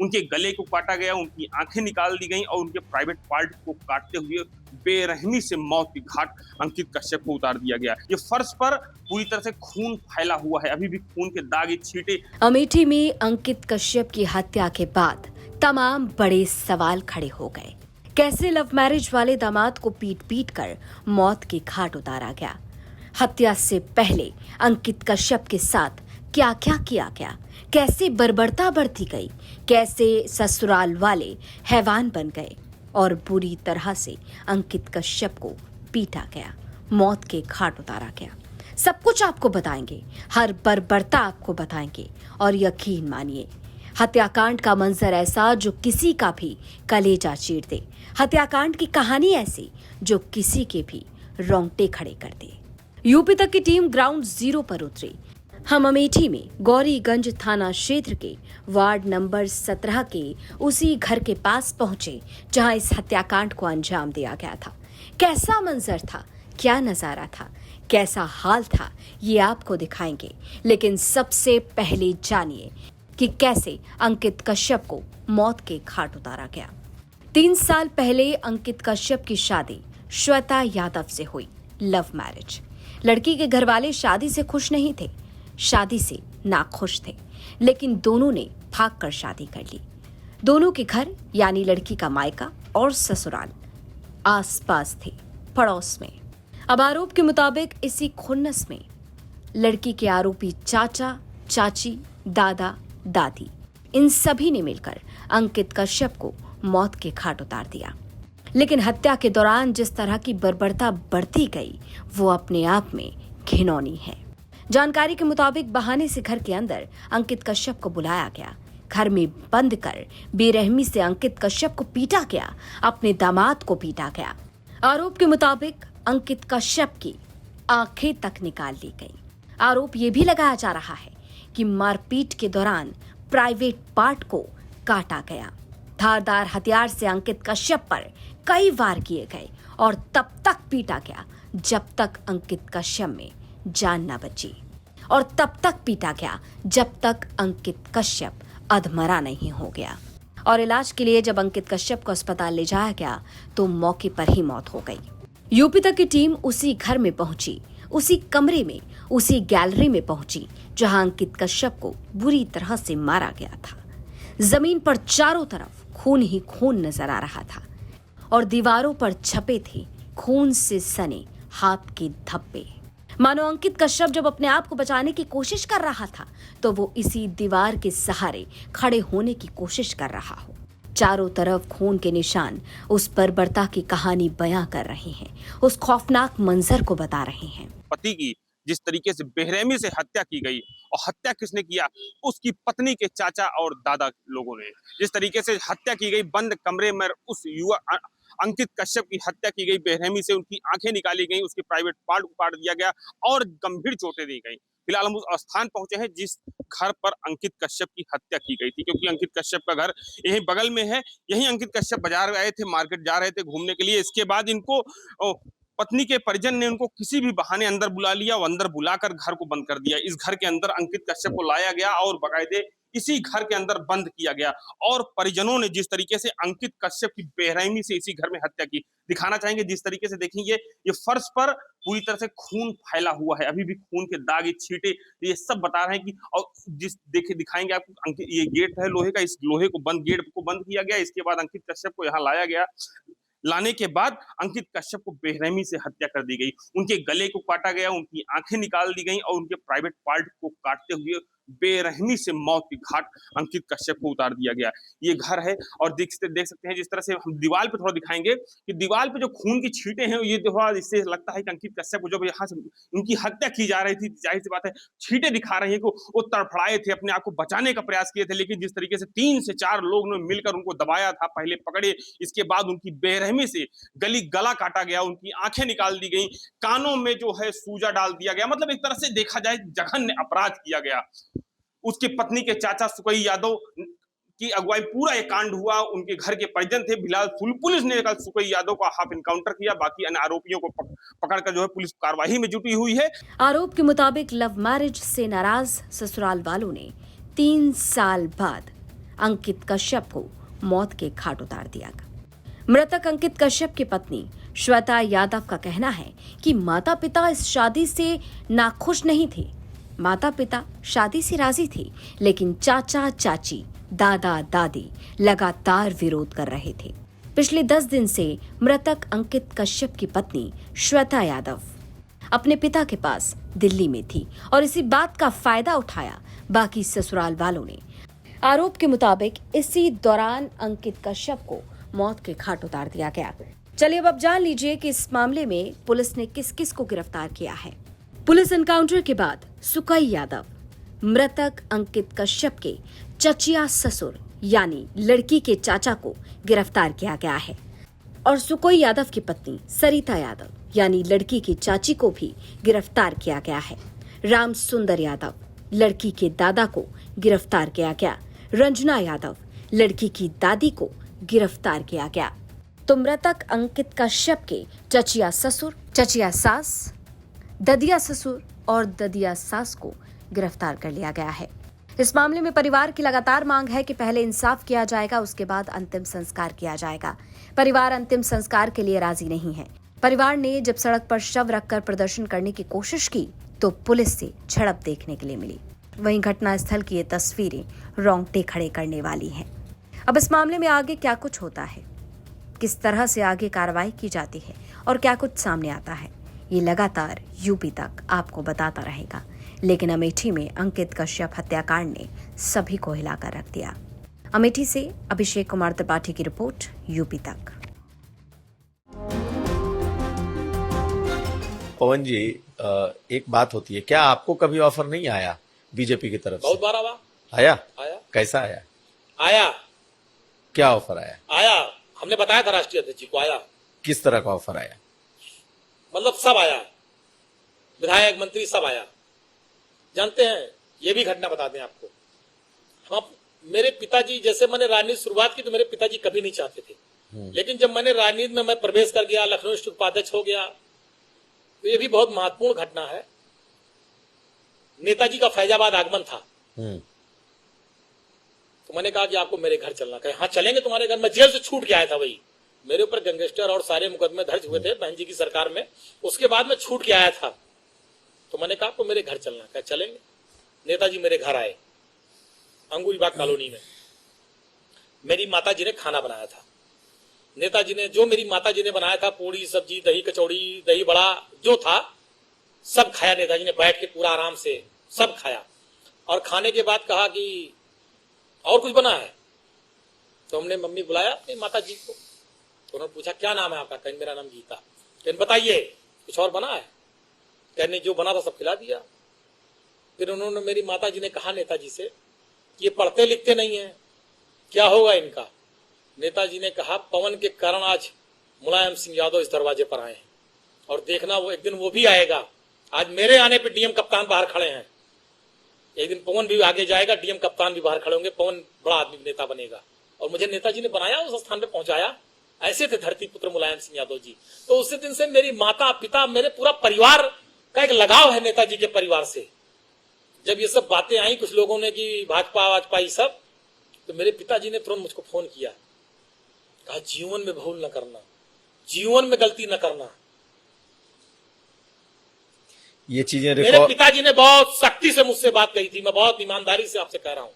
उनके गले को काटा गया, उनकी आंखें निकाल दी गई और उनके प्राइवेट पार्ट को काटते हुए बेरहमी से मौत के घाट अंकित कश्यप को उतार दिया गया। ये फर्श पर पूरी तरह से खून फैला हुआ है, अभी भी खून के दाग, ये छींटे। अमेठी में अंकित कश्यप की हत्या के बाद तमाम बड़े सवाल खड़े हो गए। कैसे लव मैरिज वाले दामाद को पीट पीट कर मौत के घाट उतारा गया? हत्या से पहले अंकित कश्यप के साथ क्या क्या किया गया? कैसे बर्बरता बढ़ती गई? कैसे ससुराल वाले हैवान बन गए और बुरी तरह से अंकित कश्यप को पीटा गया, मौत के घाट उतारा गया? सब कुछ आपको बताएंगे, हर बर्बरता आपको बताएंगे और यकीन मानिए, हत्याकांड का मंजर ऐसा जो किसी का भी कलेजा चीर दे। हत्याकांड की कहानी ऐसी जो किसी के भी रोंगटे खड़े कर दे। यूपी तक की टीम ग्राउंड जीरो पर उतरी। हम अमेठी में गौरीगंज थाना क्षेत्र के वार्ड नंबर 17 के उसी घर के पास पहुंचे जहां इस हत्याकांड को अंजाम दिया गया था। कैसा मंजर था, क्या नजारा था, कैसा हाल था, ये आपको दिखाएंगे। लेकिन सबसे पहले जानिए कि कैसे अंकित कश्यप को मौत के घाट उतारा गया। 3 साल पहले अंकित कश्यप की शादी श्वेता यादव से हुई, लव मैरिज। लड़की के घर वाले शादी से खुश नहीं थे, शादी से नाखुश थे, लेकिन दोनों ने भागकर शादी कर ली। दोनों के घर यानी लड़की का मायका और ससुराल आसपास थे, पड़ोस में। अब आरोप के मुताबिक इसी खुन्नस में लड़की के आरोपी चाचा, चाची, दादा, दादी, इन सभी ने मिलकर अंकित कश्यप को मौत के घाट उतार दिया। लेकिन हत्या के दौरान जिस तरह की बर्बरता बढ़ती गई वो अपने आप में घिनौनी है। जानकारी के मुताबिक बहाने से घर के अंदर अंकित कश्यप को बुलाया गया, घर में बंद कर बेरहमी से अंकित कश्यप को पीटा गया, अपने दामाद को पीटा गया। आरोप के मुताबिक अंकित कश्यप की आंखें तक निकाल ली गई। आरोप ये भी लगाया जा रहा है कि मारपीट के दौरान प्राइवेट पार्ट को काटा गया। धारदार हथियार से अंकित कश्यप पर कई वार किए गए और तब तक पीटा गया जब तक अंकित कश्यप में जान न बची, और तब तक पीटा गया जब तक अंकित कश्यप अधमरा नहीं हो गया। और इलाज के लिए जब अंकित कश्यप को अस्पताल ले जाया गया तो मौके पर ही मौत हो गई। यूपी तक की टीम उसी घर में पहुंची, उसी कमरे में, उसी गैलरी में पहुंची जहां अंकित कश्यप को बुरी तरह से मारा गया था। जमीन पर चारों तरफ खून ही खून नजर आ रहा था और दीवारों पर छपे थे खून से सने हाथ के धब्बे। मानो अंकित कश्यप जब अपने आप को बचाने की कोशिश कर रहा था तो वो इसी दीवार के सहारे खड़े होने की कोशिश कर रहा हो। चारों तरफ खून के निशान उस बर्बरता की कहानी बयां कर रहे हैं, उस खौफनाक मंजर को बता रहे हैं। पति की जिस तरीके से बेरहमी से हत्या की गई, और हत्या किसने किया? उसकी पत्नी के चाचा और दादा लोगों ने। जिस तरीके से हत्या की गई बंद कमरे में, उस युवा अंकित कश्यप की हत्या की गई बेरहमी से, उनकी आंखें निकाली गई, उसके प्राइवेट पार्ट को काट दिया गया और गंभीर चोटें दी गई। फिलहाल हम उस स्थान पहुंचे हैं जिस घर पर अंकित कश्यप की हत्या की गई थी, क्योंकि अंकित कश्यप का घर यहीं बगल में है। यहीं अंकित कश्यप बाजार आए थे, मार्केट जा रहे थे घूमने के लिए। इसके बाद इनको पत्नी के परिजन ने उनको किसी भी बहाने अंदर बुला लिया और अंदर बुलाकर घर को बंद कर दिया। इस घर के अंदर अंकित कश्यप को लाया गया और बाकायदे इसी घर के अंदर बंद किया गया, और परिजनों ने जिस तरीके से अंकित कश्यप की बेरहमी से इसी घर में हत्या की, दिखाना चाहेंगे। जिस तरीके से देखेंगे, ये फर्श पर पूरी तरह से खून फैला हुआ है, अभी भी खून के दाग, ये छींटे, ये सब बता रहे हैं कि, और जिस देखे दिखाएंगे आपको, ये गेट है लोहे का, इस लोहे को बंद, गेट को बंद किया गया। इसके बाद अंकित कश्यप को यहाँ लाया गया। लाने के बाद अंकित कश्यप को बेरहमी से हत्या कर दी गई, उनके गले को काटा गया, उनकी आंखें निकाल दी गई और उनके प्राइवेट पार्ट को काटते हुए बेरहमी से मौत के घाट अंकित कश्यप को उतार दिया गया। ये घर है, और देख सकते हैं जिस तरह से हम दीवार पे थोड़ा दिखाएंगे कि दीवार पे जो खून की छींटे हैं, ये थोड़ा इससे लगता है कि अंकित कश्यप को जब यहाँ से उनकी हत्या की जा रही थी, जाहिर सी बात है छींटे दिखा रही है कि वो तड़फड़ाए थे, अपने आप को बचाने का प्रयास किए थे। लेकिन जिस तरीके से 3 से 4 लोग ने मिलकर उनको दबाया था, पहले पकड़े, इसके बाद उनकी बेरहमी से गला काटा गया, उनकी आंखें निकाल दी गई, कानों में जो है सूजा डाल दिया गया। मतलब एक तरह से देखा जाए जघन्य अपराध किया गया। उसकी पत्नी के चाचा सुकई यादव की अगुवाई पूरा ये कांड हुआ, उनके घर के परिजन थे। फिलहाल पुलिस ने कल सुकई यादव का हाफ इनकाउंटर किया, बाकी अन्य आरोपियों को पकड़कर जो है पुलिस कार्रवाई में जुटी हुई है। आरोप के मुताबिक लव मैरिज से नाराज ससुराल वालों ने 3 साल बाद अंकित कश्यप को मौत के घाट उतार दिया गया। मृतक अंकित कश्यप की पत्नी श्वेता यादव का कहना है कि माता पिता इस शादी से नाखुश नहीं थे। माता पिता शादी से राजी थे, लेकिन चाचा चाची दादा दादी लगातार विरोध कर रहे थे। पिछले 10 दिन से मृतक अंकित कश्यप की पत्नी श्वेता यादव अपने पिता के पास दिल्ली में थी और इसी बात का फायदा उठाया बाकी ससुराल वालों ने। आरोप के मुताबिक इसी दौरान अंकित कश्यप को मौत के घाट उतार दिया गया। चलिए अब जान लीजिए कि इस मामले में पुलिस ने किस किस को गिरफ्तार किया है। पुलिस एनकाउंटर के बाद सुकई यादव, मृतक अंकित कश्यप के चचिया ससुर यानी लड़की के चाचा को गिरफ्तार किया गया है और सुकई यादव की पत्नी सरिता यादव यानी लड़की की चाची को भी गिरफ्तार किया गया है। राम सुंदर यादव, लड़की के दादा को गिरफ्तार किया गया। रंजना यादव, लड़की की दादी को गिरफ्तार किया गया। तो मृतक अंकित कश्यप के चचिया ससुर, चचिया सास, ददिया ससुर और ददिया सास को गिरफ्तार कर लिया गया है। इस मामले में परिवार की लगातार मांग है कि पहले इंसाफ किया जाएगा, उसके बाद अंतिम संस्कार किया जाएगा। परिवार अंतिम संस्कार के लिए राजी नहीं है। परिवार ने जब सड़क पर शव रखकर प्रदर्शन करने की कोशिश की तो पुलिस से झड़प देखने के लिए मिली। वहीं घटनास्थल की ये तस्वीरें रोंगटे खड़े करने वाली हैं। अब इस मामले में आगे क्या कुछ होता है, किस तरह से आगे कार्रवाई की जाती है और क्या कुछ सामने आता है, ये लगातार यूपी तक आपको बताता रहेगा। लेकिन अमेठी में अंकित कश्यप हत्याकांड ने सभी को हिलाकर रख दिया। अमेठी से अभिषेक कुमार त्रिपाठी की रिपोर्ट, यूपी तक। पवन जी, एक बात होती है, क्या आपको कभी ऑफर नहीं आया बीजेपी की तरफ से? बहुत बार आया। आया। कैसा आया? आया। क्या ऑफर आया? आया, हमने बताया था राष्ट्रीय अध्यक्ष जी को। आया। किस तरह का ऑफर आया? मतलब सब आया, विधायक मंत्री सब आया। जानते हैं, ये भी घटना बता दें आपको, हम मेरे पिताजी, जैसे मैंने राजनीति शुरुआत की तो मेरे पिताजी कभी नहीं चाहते थे, लेकिन जब मैंने राजनीति में मैं प्रवेश कर गया, लखनऊ स्थित उपाध्यक्ष हो गया, तो ये भी बहुत महत्वपूर्ण घटना है। नेताजी का फैजाबाद आगमन था, तो मैंने कहा कि आपको मेरे घर चलना। कहे हाँ चलेंगे तुम्हारे घर। मैं जेल से छूट के आया था, वही मेरे ऊपर गैंगस्टर और सारे मुकदमे दर्ज हुए थे बहन जी की सरकार में, उसके बाद मैं छूट के आया था। तो मैंने कहा आपको मेरे घर चलना। कहा चलेंगे। नेताजी मेरे घर आए, अंगूरीबाग कॉलोनी में। मेरी माता जी ने खाना बनाया था। नेताजी ने, जो मेरी माता जी ने बनाया था, पूड़ी सब्जी दही कचौड़ी दही बड़ा जो था सब खाया। नेताजी ने बैठ के पूरा आराम से सब खाया और खाने के बाद कहा कि और कुछ बना है। तो हमने मम्मी बुलाया अपनी माता जी को, तो उन्होंने पूछा क्या नाम है आपका? कहीं मेरा नाम गीता। कहीं बताइए कुछ और बना है? कहने जो बना था सब खिला दिया। फिर उन्होंने, मेरी माता जी ने कहा नेताजी से, ये पढ़ते लिखते नहीं है, क्या होगा इनका? नेताजी ने कहा पवन के कारण आज मुलायम सिंह यादव इस दरवाजे पर आए हैं और देखना वो एक दिन वो भी आएगा। आज मेरे आने पे डीएम कप्तान बाहर खड़े हैं, एक दिन पवन भी आगे जाएगा, डीएम कप्तान भी बाहर खड़े होंगे, पवन बड़ा आदमी नेता बनेगा। और मुझे नेताजी ने बनाया, उस स्थान पे पहुंचाया। ऐसे थे धरती पुत्र मुलायम सिंह यादव जी। तो उसी दिन से मेरी माता पिता, मेरे पूरा परिवार का एक लगाव है नेताजी के परिवार से। जब ये सब बातें आई कुछ लोगों ने कि भाजपा वाजपा ये सब, तो मेरे पिताजी ने तुरंत मुझको फोन किया, कहा जीवन में भूल न करना, जीवन में गलती न करना। ये चीजें मेरे पिताजी ने बहुत सख्ती से मुझसे बात कही थी। मैं बहुत ईमानदारी से आपसे कह रहा हूं,